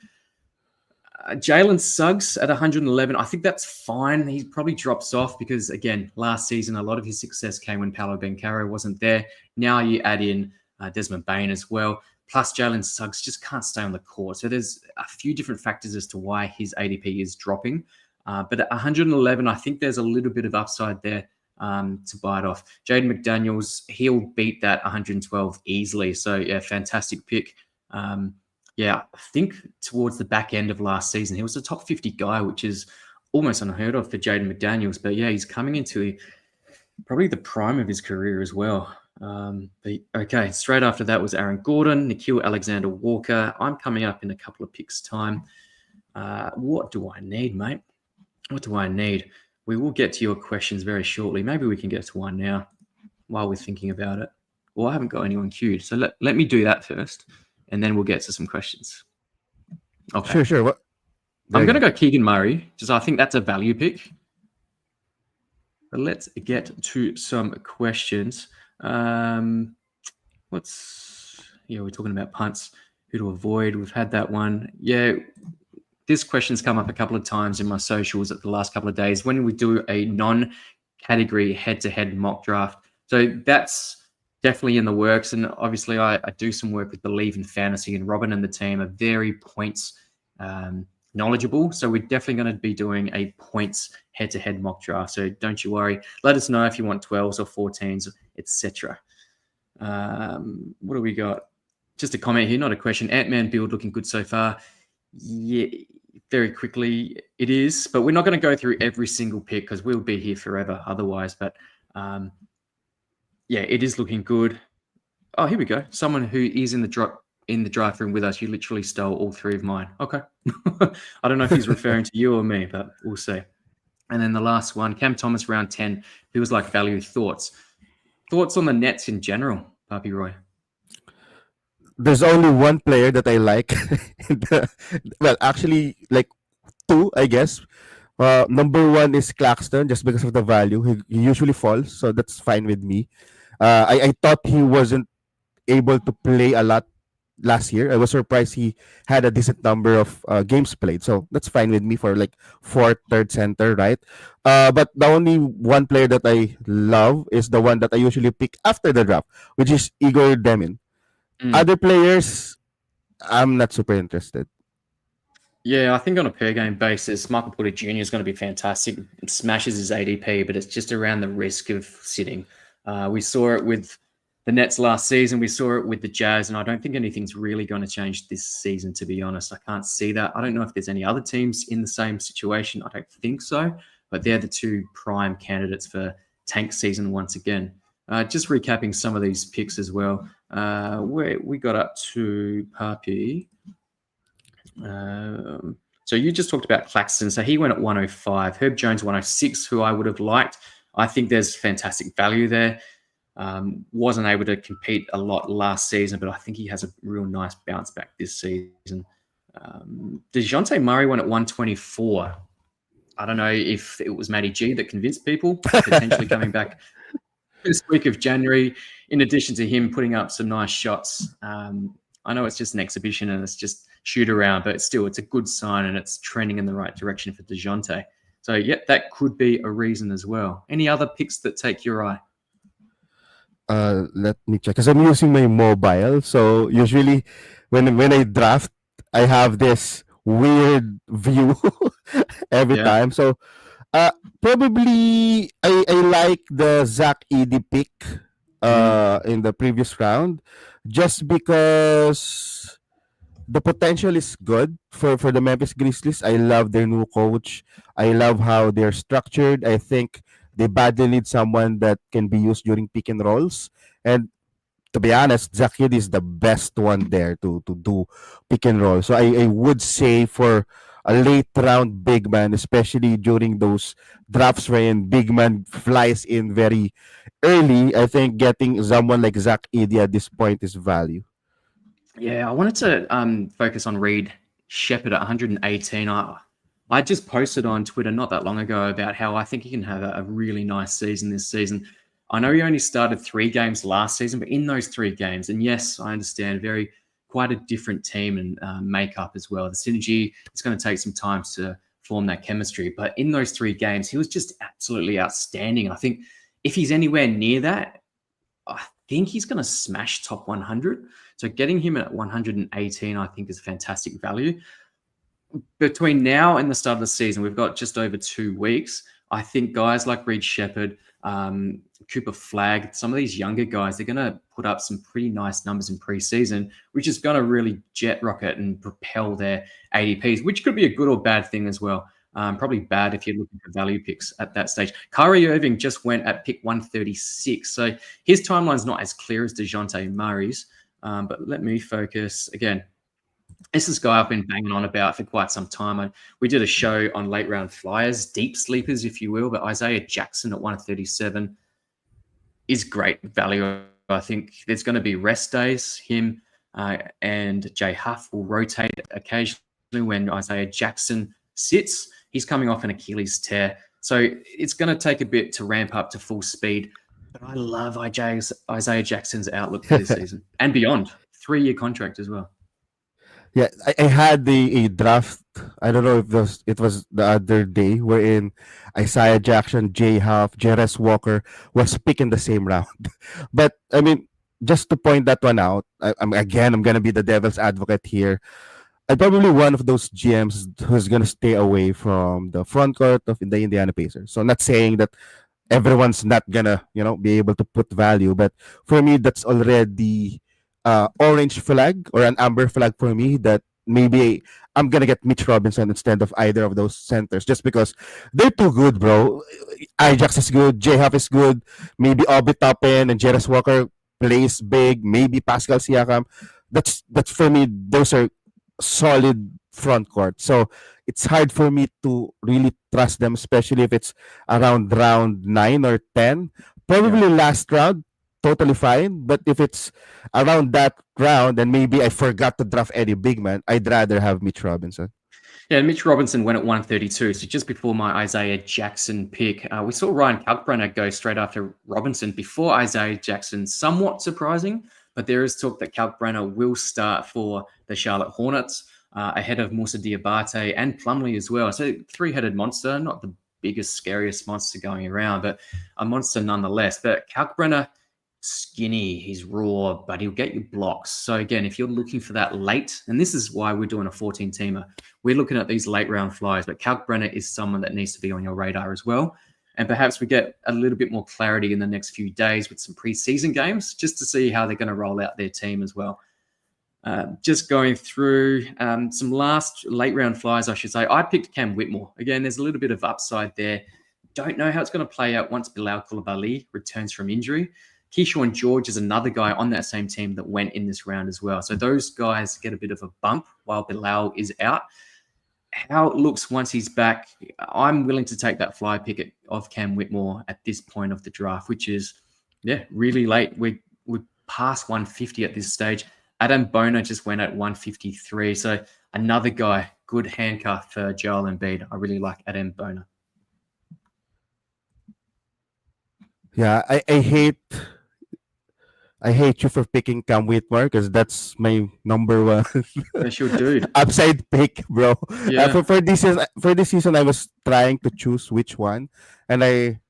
S1: Jalen Suggs at 111. I think that's fine. He probably drops off because, again, last season, a lot of his success came when Paolo Banchero wasn't there. Now you add in Desmond Bane as well. Plus, Jalen Suggs just can't stay on the court. So there's a few different factors as to why his ADP is dropping. But at 111, I think there's a little bit of upside there to bite off. Jaden McDaniels, he'll beat that 112 easily. So, yeah, fantastic pick. I think towards the back end of last season, he was a top 50 guy, which is almost unheard of for Jaden McDaniels. But, yeah, he's coming into probably the prime of his career as well. Okay, straight after that was Aaron Gordon, Nickeil Alexander-Walker. I'm coming up in a couple of picks' time. What do I need, mate? What do I need? We will get to your questions very shortly. Maybe we can get to one now while we're thinking about it. Well, I haven't got anyone queued, so let me do that first, and then we'll get to some questions. Okay.
S2: Sure.
S1: I'm going to go Keegan Murray, just I think that's a value pick. But let's get to some questions. We're talking about punts, who to avoid. We've had that one. Yeah, this question's come up a couple of times in my socials at the last couple of days when we do a non-category head-to-head mock draft. So that's definitely in the works. And obviously I do some work with Believe in Fantasy, and Robin and the team are very points knowledgeable. So we're definitely going to be doing a points head-to-head mock draft. So don't you worry. Let us know if you want 12s or 14s, etc. What do we got? Just a comment here, not a question. Ant-Man build looking good so far. Yeah, very quickly it is, but we're not going to go through every single pick because we'll be here forever otherwise. But it is looking good. Oh, here we go. Someone who is in the draft room with us. You literally stole all 3 of mine. Okay. I don't know if he's referring to you or me, but we'll see. And then the last one, Cam Thomas, round 10. Feels like value. Thoughts on the Nets in general, Papi Roy?
S2: There's only one player that I like. Actually, like 2, I guess. Number 1 is Claxton, just because of the value. He usually falls, so that's fine with me. I thought he wasn't able to play a lot last year. I was surprised he had a decent number of games played, so that's fine with me for like 4th, 3rd center, right? But the only one player that I love is the one that I usually pick after the draft, which is Igor Demin. Other players, I'm not super interested.
S1: Yeah, I think on a per game basis, Michael Porter Jr. is going to be fantastic. It smashes his ADP, but it's just around the risk of sitting. We saw it with the Nets last season. We saw it with the Jazz, and I don't think anything's really going to change this season, to be honest. I can't see that. I don't know if there's any other teams in the same situation. I don't think so, but they're the 2 prime candidates for tank season once again. Just recapping some of these picks as well. Where we got up to Papi. So you just talked about Claxton. So he went at 105. Herb Jones 106, who I would have liked. I think there's fantastic value there. Wasn't able to compete a lot last season, but I think he has a real nice bounce back this season. DeJounte Murray went at 124. I don't know if it was Matty G that convinced people, potentially coming back this week of January, in addition to him putting up some nice shots. I know it's just an exhibition and it's just shoot around, but still it's a good sign and it's trending in the right direction for DeJounte. So, that could be a reason as well. Any other picks that take your eye?
S2: Let me check, because I'm using my mobile. So usually when I draft, I have this weird view every time. So probably I like the Zach Edey pick in the previous round, just because the potential is good for the Memphis Grizzlies. I love their new coach. I love how they're structured. I think they badly need someone that can be used during pick and rolls. And to be honest, Zach Hill is the best one there to do pick and roll. So I would say for a late round big man, especially during those drafts wherein big man flies in very early, I think getting someone like Zach Edey at this point is value.
S1: Yeah, I wanted to focus on Reed Shepherd at 118. I just posted on Twitter not that long ago about how I think he can have a really nice season this season. I know he only started 3 games last season, but in those 3 games, and yes, I understand, quite a different team and makeup as well. The synergy, it's going to take some time to form that chemistry. But in those 3 games, he was just absolutely outstanding. I think if he's anywhere near that, I think he's going to smash top 100. So getting him at 118, I think, is fantastic value. Between now and the start of the season, we've got just over 2 weeks. I think guys like Reed Shepherd, Cooper Flagg, some of these younger guys, they're going to put up some pretty nice numbers in preseason, which is going to really jet rocket and propel their ADPs, which could be a good or bad thing as well. Probably bad if you're looking for value picks at that stage. Kyrie Irving just went at pick 136. So his timeline's not as clear as DeJounte Murray's. But let me focus again. This is a guy I've been banging on about for quite some time. We did a show on late round flyers, deep sleepers, if you will, but Isaiah Jackson at 137 is great value. I think there's going to be rest days. Him and Jay Huff will rotate occasionally when Isaiah Jackson sits. He's coming off an Achilles tear. So it's going to take a bit to ramp up to full speed. But I love Isaiah Jackson's outlook for this season and beyond. 3-year contract as well.
S2: Yeah, I had a draft. I don't know if it was the other day wherein Isaiah Jackson, Jay Huff, Jerez Walker was picked in the same round. But I mean, just to point that one out, I'm gonna be the devil's advocate here. I'm probably one of those GMs who's gonna stay away from the front court of the Indiana Pacers. So not saying that everyone's not gonna be able to put value, but for me that's already orange flag or an amber flag for me that maybe I'm gonna get Mitch Robinson instead of either of those centers just because they're too good, bro. Ajax is good, J Huff is good, maybe Obi Toppin and Jerez Walker plays big, maybe Pascal Siakam. That's for me, those are solid front court. So it's hard for me to really trust them, especially if it's around round 9 or 10. Probably last round, totally fine. But if it's around that round and maybe I forgot to draft any big man, I'd rather have Mitch Robinson.
S1: Yeah, Mitch Robinson went at 132, so just before my Isaiah Jackson pick. We saw Ryan Kalkbrenner go straight after Robinson before Isaiah Jackson. Somewhat surprising, but there is talk that Kalkbrenner will start for the Charlotte Hornets ahead of Moussa Diabate and Plumlee as well. So 3-headed monster, not the biggest, scariest monster going around, but a monster nonetheless. But Kalkbrenner, skinny, he's raw, but he'll get you blocks. So again, if you're looking for that late, and this is why we're doing a 14-teamer, we're looking at these late round flyers, but Kalkbrenner is someone that needs to be on your radar as well. And perhaps we get a little bit more clarity in the next few days with some preseason games just to see how they're going to roll out their team as well. Just going through some last late round flyers, I should say. I picked Cam Whitmore. Again, there's a little bit of upside there. Don't know how it's going to play out once Bilal Coulibaly returns from injury. Keyshawn George is another guy on that same team that went in this round as well. So those guys get a bit of a bump while Bilal is out. How it looks once he's back, I'm willing to take that fly pick of Cam Whitmore at this point of the draft, which is, really late. We're past 150 at this stage. Adam Boner just went at 153. So another guy, good handcuff for Joel Embiid. I really like Adam Boner.
S2: Yeah, I hate you for picking Cam Whitmore because that's my number one
S1: That's your dude.
S2: upside pick, bro.
S1: Yeah.
S2: For this season, I was trying to choose which one, and I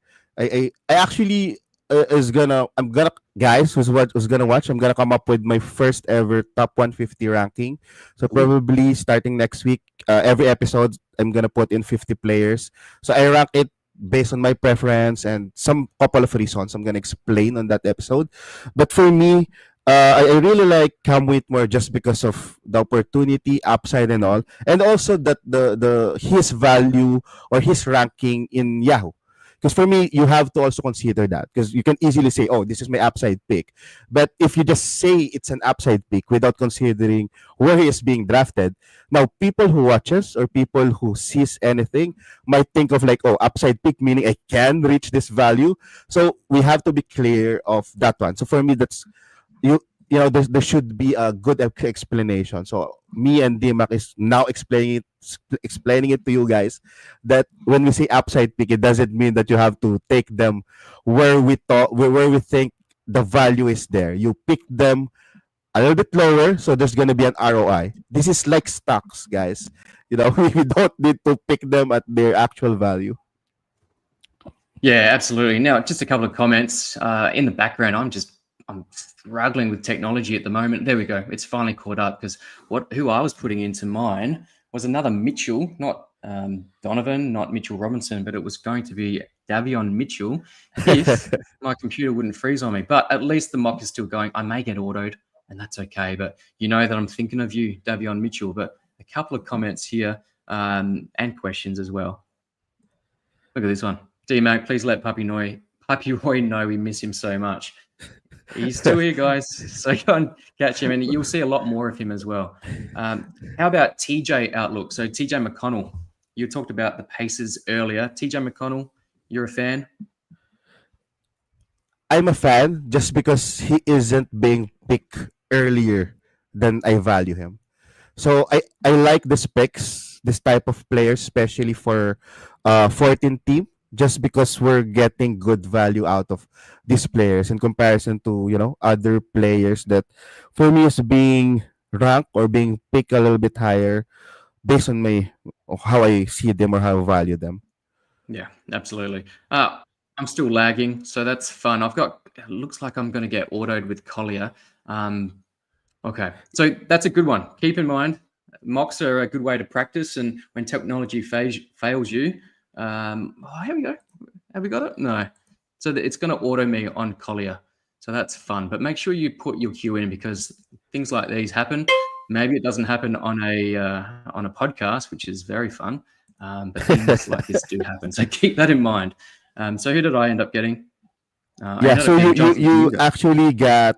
S2: actually I'm gonna guys who's gonna watch. I'm gonna come up with my first ever top 150 ranking. So probably starting next week, every episode I'm gonna put in 50 players. So I rank it based on my preference and some couple of reasons I'm gonna explain on that episode. But for me, I really like Cam Whitmore just because of the opportunity, upside, and all, and also that the his value or his ranking in Yahoo. Because for me, you have to also consider that, because you can easily say, "Oh, this is my upside pick," but if you just say it's an upside pick without considering where he is being drafted, now people who watches or people who sees anything might think of like, "Oh, upside pick meaning I can reach this value." So we have to be clear of that one. So for me, that's you there should be a good explanation. So me and Dimak is now explaining it to you guys, that when we say upside pick, it doesn't mean that you have to take them where we think the value is there. You pick them a little bit lower, so there's gonna be an ROI. This is like stocks, guys. We don't need to pick them at their actual value.
S1: Yeah, absolutely. Now, just a couple of comments in the background. I'm struggling with technology at the moment. There we go. It's finally caught up, because who I was putting into mine was another Mitchell, not Donovan, not Mitchell Robinson, but it was going to be Davion Mitchell if my computer wouldn't freeze on me. But at least the mock is still going. I may get autoed, and that's okay. But you know that I'm thinking of you, Davion Mitchell. But a couple of comments here and questions as well. Look at this one. D-Mac, please let Puppy Roy know we miss him so much. He's still here, guys. So go and catch him, and you'll see a lot more of him as well. How about TJ outlook? So TJ McConnell, you talked about the Pacers earlier. TJ McConnell, you're a fan?
S2: I'm a fan just because he isn't being picked earlier than I value him. So I like the specs, this type of players, especially for 14 team, just because we're getting good value out of these players in comparison to other players that for me is being ranked or being picked a little bit higher based on how I see them or how I value them.
S1: Yeah, absolutely. I'm still lagging, so that's fun. It looks like I'm going to get autoed with Collier. Okay, so that's a good one. Keep in mind, mocks are a good way to practice, and when technology fails you, here we go. Have we got it? No. So it's going to auto me on Collier. So that's fun. But make sure you put your cue in, because things like these happen. Maybe it doesn't happen on a podcast, which is very fun. But things like this do happen. So keep that in mind. So who did I end up getting?
S2: So you actually got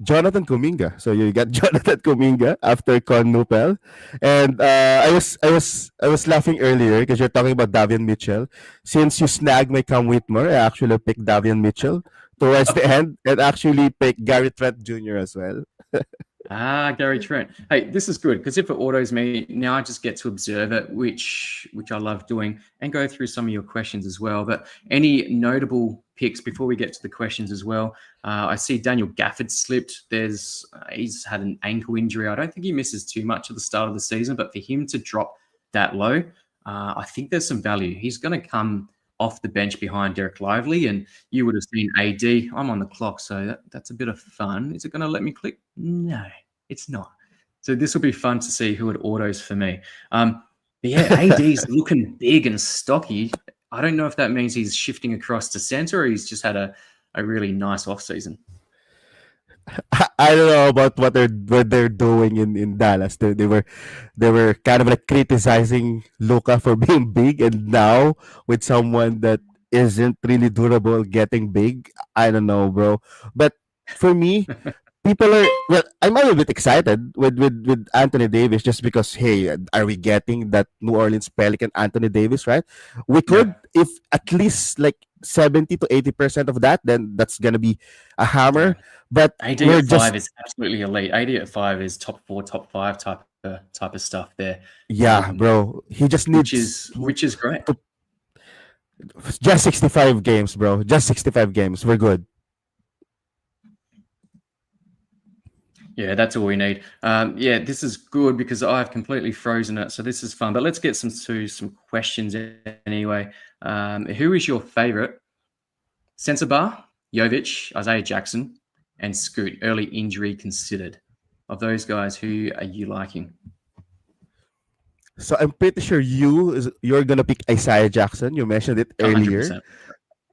S2: Jonathan Kuminga. So you got Jonathan Kuminga after Con Nupel, and I was laughing earlier because you're talking about Davion Mitchell. Since you snagged my Cam Whitmore, I actually picked Davion Mitchell towards the end, and actually picked Gary Trent Jr. as well.
S1: Gary Trent. Hey, this is good, because if it autos me, now I just get to observe it, which I love doing, and go through some of your questions as well. But any notable picks before we get to the questions as well? I see Daniel Gafford slipped. He's had an ankle injury. I don't think he misses too much at the start of the season, but for him to drop that low, I think there's some value. He's going to come off the bench behind Derek Lively, and you would have seen AD. I'm on the clock, so that's a bit of fun. Is it going to let me click? No, it's not. So this will be fun to see who it autos for me. But yeah, AD's looking big and stocky. I don't know if that means he's shifting across to center, or he's just had a really nice offseason.
S2: I don't know about what they're doing in Dallas. They were kind of like criticizing Luka for being big, and now with someone that isn't really durable getting big. I don't know, bro. But for me, I'm a little bit excited with Anthony Davis, just because, hey, are we getting that New Orleans Pelican Anthony Davis, right? We could, if at least like 70 to 80% of that, then that's gonna be a hammer. But
S1: AD at 5 is absolutely elite. AD at 5 is top 4, top 5 type of stuff there.
S2: Yeah, bro. He just needs,
S1: which is great.
S2: Just 65 games, bro. Just 65 games. We're good.
S1: Yeah, that's all we need. This is good because I've completely frozen it. So this is fun. But let's get some questions anyway. Who is your favorite? Sensabaugh, Jovic, Isaiah Jackson, and Scoot, early injury considered. Of those guys, who are you liking?
S2: So I'm pretty sure you're gonna pick Isaiah Jackson. You mentioned it earlier.
S1: 100%.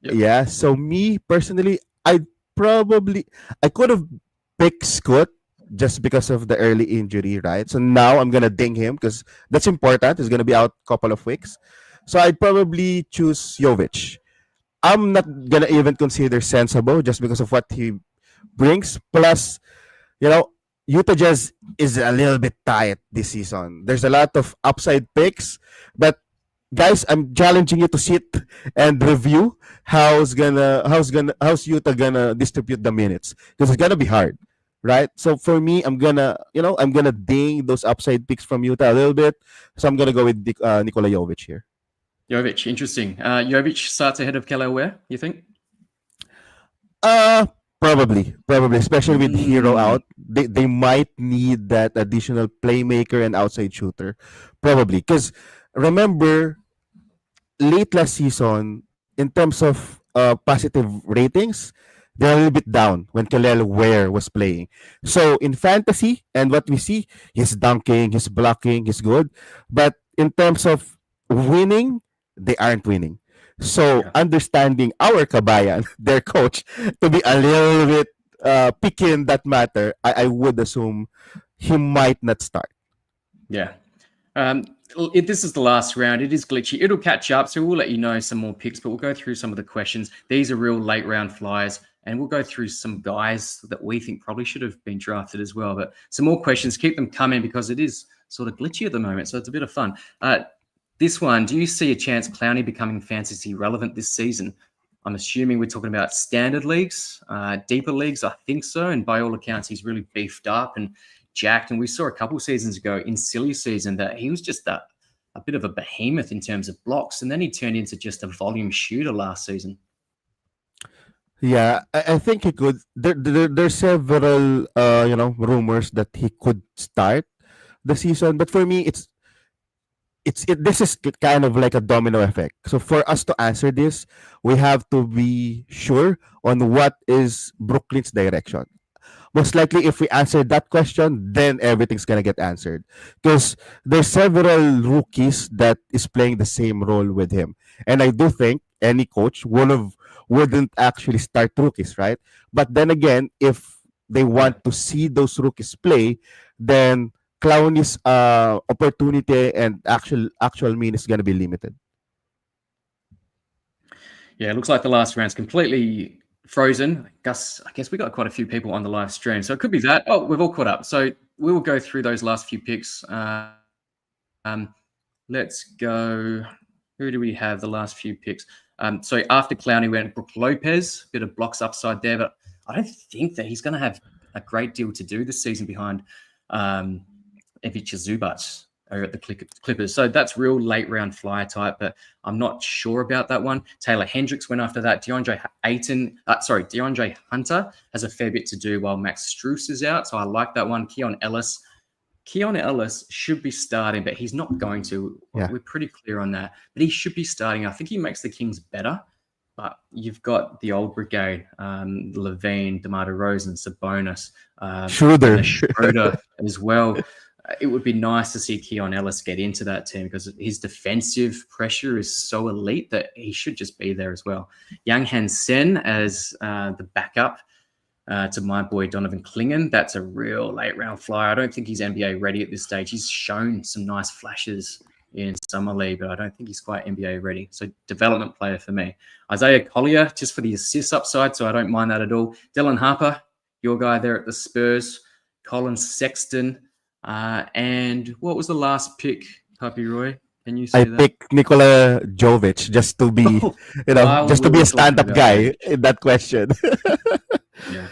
S1: Yep.
S2: Yeah. So me personally, I could have picked Scott just because of the early injury, right? So now I'm gonna ding him because that's important. He's gonna be out a couple of weeks. So I'd probably choose Jovic. I'm not gonna even consider Sensible just because of what he brings. Plus, you know, Utah Jazz is a little bit tight this season. There's a lot of upside picks, but guys, I'm challenging you to sit and review how's Utah gonna distribute the minutes because it's gonna be hard, right? So for me, I'm gonna ding those upside picks from Utah a little bit. So I'm gonna go with Nikola Jovic here.
S1: Jovic, interesting. Jovic starts ahead of Kelly Ware, you think?
S2: Probably, especially with Hero out, they might need that additional playmaker and outside shooter, probably. Because remember, late last season, in terms of positive ratings, they're a little bit down when Kalel Ware was playing. So in fantasy, and what we see, he's dunking, he's blocking, he's good. But in terms of winning, they aren't winning. So
S1: Yeah.
S2: understanding our kabayan, their coach, to be a little bit picky in that matter, I would assume he might not start.
S1: Yeah. This is the last round. It is glitchy. It'll catch up, so we'll let you know some more picks, but we'll go through some of the questions. These are real late round flyers, and we'll go through some guys that we think probably should have been drafted as well. But some more questions, keep them coming because it is sort of glitchy at the moment, so it's a bit of fun. This one, do you see a chance Clowney becoming fantasy relevant this season? I'm assuming we're talking about standard leagues, deeper leagues. I think so. And by all accounts, he's really beefed up and jacked. And we saw a couple seasons ago in silly season that he was just a bit of a behemoth in terms of blocks. And then he turned into just a volume shooter last season.
S2: Yeah, I think he could. There's several, rumors that he could start the season, but for me, this is kind of like a domino effect. So for us to answer this, we have to be sure on what is Brooklyn's direction. Most likely, if we answer that question, then everything's gonna get answered. Because there's several rookies that is playing the same role with him, and I do think any coach wouldn't actually start rookies, right? But then again, if they want to see those rookies play, then Clowney's opportunity and actual mean is gonna be limited.
S1: Yeah, it looks like the last round's completely frozen. Gus, I guess we got quite a few people on the live stream, so it could be that. Oh, we've all caught up. So we will go through those last few picks. Let's go. Who do we have? The last few picks. So after Clowney went Brook Lopez, bit of blocks upside there, but I don't think that he's going to have a great deal to do this season behind Ivica Zubac over at the Clippers. So that's real late round flyer type, but I'm not sure about that one. Taylor Hendricks went after that. DeAndre Hunter has a fair bit to do while Max Strus is out. So I like that one. Keon Ellis should be starting, but he's not going to.
S2: Yeah.
S1: We're pretty clear on that. But he should be starting. I think he makes the Kings better. But you've got the old brigade, Levine, DeMar DeRozan, Sabonis, Schroeder as well. It would be nice to see Keon Ellis get into that team because his defensive pressure is so elite that he should just be there as well. Yang Han Sen as the backup to my boy Donovan Clingan. That's a real late round flyer. I don't think he's NBA ready at this stage. He's shown some nice flashes in Summer League, but I don't think he's quite NBA ready. So development player for me. Isaiah Collier, just for the assist upside, so I don't mind that at all. Dylan Harper, your guy there at the Spurs. Colin Sexton. And what was the last pick, Puppy Roy? Can you say that?
S2: I picked Nikola Jovic just to be, just to be a stand-up guy in that question.
S1: Yeah.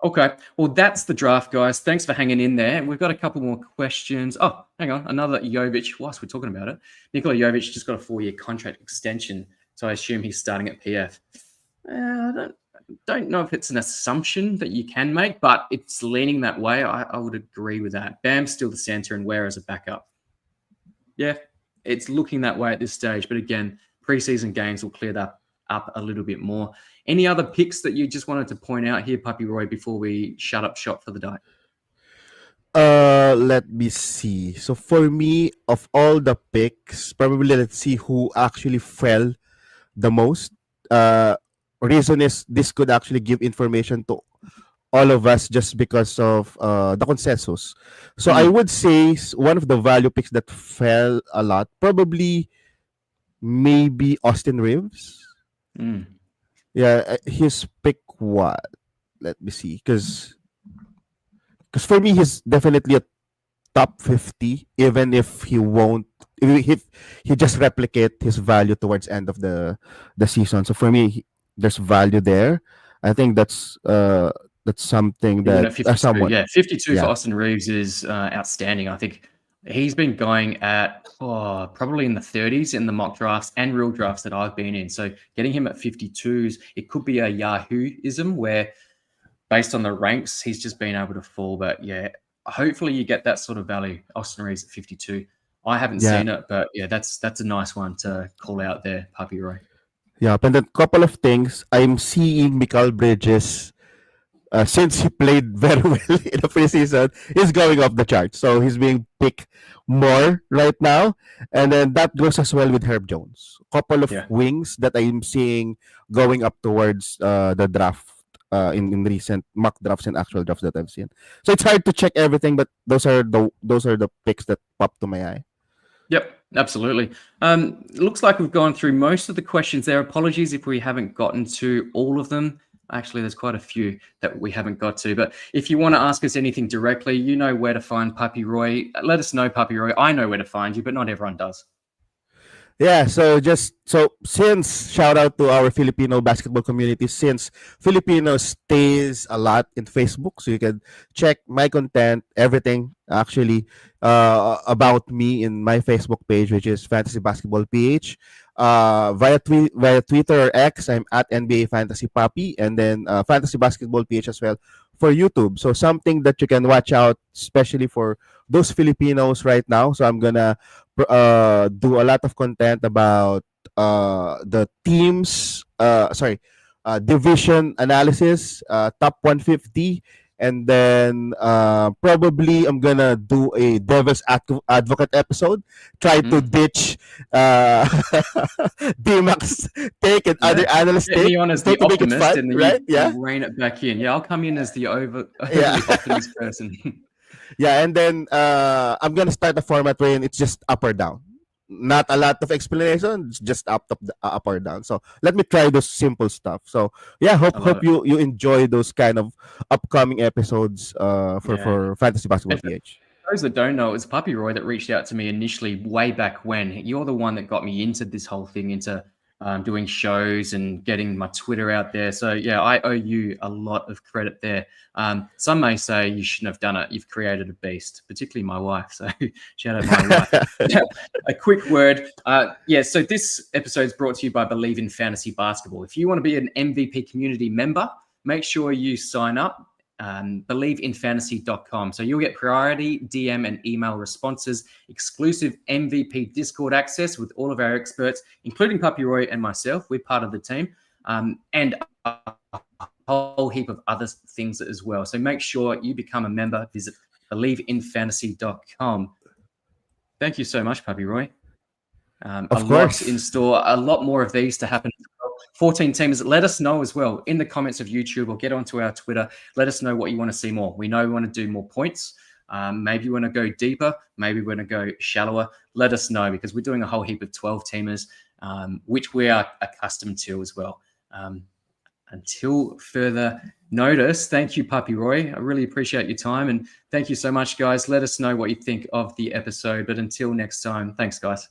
S1: Okay. Well, that's the draft, guys. Thanks for hanging in there. We've got a couple more questions. Oh, hang on. Another Jovic. Whilst we're talking about it, Nikola Jovic just got a 4-year contract extension, so I assume he's starting at PF. I don't know if it's an assumption that you can make, but it's leaning that way. I would agree with that. Bam's still the center and Ware as a backup. Yeah, it's looking that way at this stage. But again, preseason games will clear that up a little bit more. Any other picks that you just wanted to point out here, Puppy Roy, before we shut up shop for the day?
S2: Let me see. So for me, of all the picks, probably let's see who actually fell the most. Reason is this could actually give information to all of us just because of the consensus. So I would say one of the value picks that fell a lot, probably maybe Austin Reeves.
S1: Mm.
S2: Yeah, his pick what? Let me see, because for me he's definitely a top 50, even if he won't, if he just replicate his value towards end of the season. So for me, there's value there. I think that's something
S1: Even
S2: that
S1: at 52,
S2: someone,
S1: yeah, 52 for
S2: yeah,
S1: Austin Reeves is outstanding. I think he's been going at probably in the 30s in the mock drafts and real drafts that I've been in. So getting him at 52s, it could be a Yahoo-ism where based on the ranks, he's just been able to fall. But yeah, hopefully you get that sort of value. Austin Reeves at 52. I haven't
S2: yeah,
S1: seen it, but yeah, that's a nice one to call out there, Puppy Roy.
S2: yeah. And then couple of things I'm seeing. Mikal Bridges, since he played very well in the preseason, is going off the charts. So he's being picked more right now. And then that goes as well with Herb Jones. Couple of
S1: Yeah.
S2: wings that I'm seeing going up towards the draft in recent mock drafts and actual drafts that I've seen. So it's hard to check everything, but those are the picks that pop to my eye.
S1: Yep, absolutely. It looks like we've gone through most of the questions there. Apologies if we haven't gotten to all of them. Actually, there's quite a few that we haven't got to. But if you want to ask us anything directly, you know where to find Puppy Roy. Let us know, Puppy Roy. I know where to find you, but not everyone does.
S2: Yeah, so since shout out to our Filipino basketball community, since Filipino stays a lot in Facebook, so you can check my content, everything actually about me in my Facebook page, which is Fantasy Basketball PH. Via Twitter or X, I'm at NBA Fantasy Papi, and then Fantasy Basketball PH as well for YouTube. So something that you can watch out, especially for those Filipinos right now. So I'm gonna do a lot of content about the teams, division analysis, top 150, and then probably I'm gonna do a advocate episode, try to ditch DMAX take and other analyst
S1: Get
S2: take,
S1: me on as
S2: so
S1: the
S2: to make it
S1: optimist,
S2: fun,
S1: and then
S2: right?
S1: you
S2: Yeah,
S1: rein it back in. Yeah, I'll come in as the overly
S2: Yeah.
S1: optimist person.
S2: yeah, and then I'm gonna start a format where it's just up or down. Not a lot of explanation, it's just up or down. So let me try those simple stuff. So yeah,
S1: I love
S2: hope
S1: it.
S2: you enjoy those kind of upcoming episodes
S1: Yeah.
S2: for Fantasy Basketball
S1: And for
S2: PH.
S1: those that don't know, it was Puppy Roy that reached out to me initially way back when. You're the one that got me into this whole thing, into doing shows and getting my Twitter out there. So yeah, I owe you a lot of credit there. Some may say you shouldn't have done it. You've created a beast, particularly my wife. So shout out my wife. A quick word. So this episode is brought to you by Believe in Fantasy Basketball. If you want to be an MVP community member, make sure you sign up. Believeinfantasy.com. So you'll get priority DM and email responses, exclusive MVP Discord access with all of our experts, including Puppy Roy and myself. We're part of the team, and a whole heap of other things as well. So make sure you become a member. Visit believeinfantasy.com. Thank you so much, Puppy Roy.
S2: Of
S1: a
S2: course.
S1: lot in store, a lot more of these to happen. 14 teams. Let us know as well in the comments of YouTube or get onto our Twitter. Let us know what you want to see more. We know we want to do more points. Maybe you want to go deeper. Maybe we want to go shallower. Let us know, because we're doing a whole heap of 12 teamers, which we are accustomed to as well. Until further notice, thank you, Puppy Roy. I really appreciate your time. And thank you so much, guys. Let us know what you think of the episode. But until next time, thanks, guys.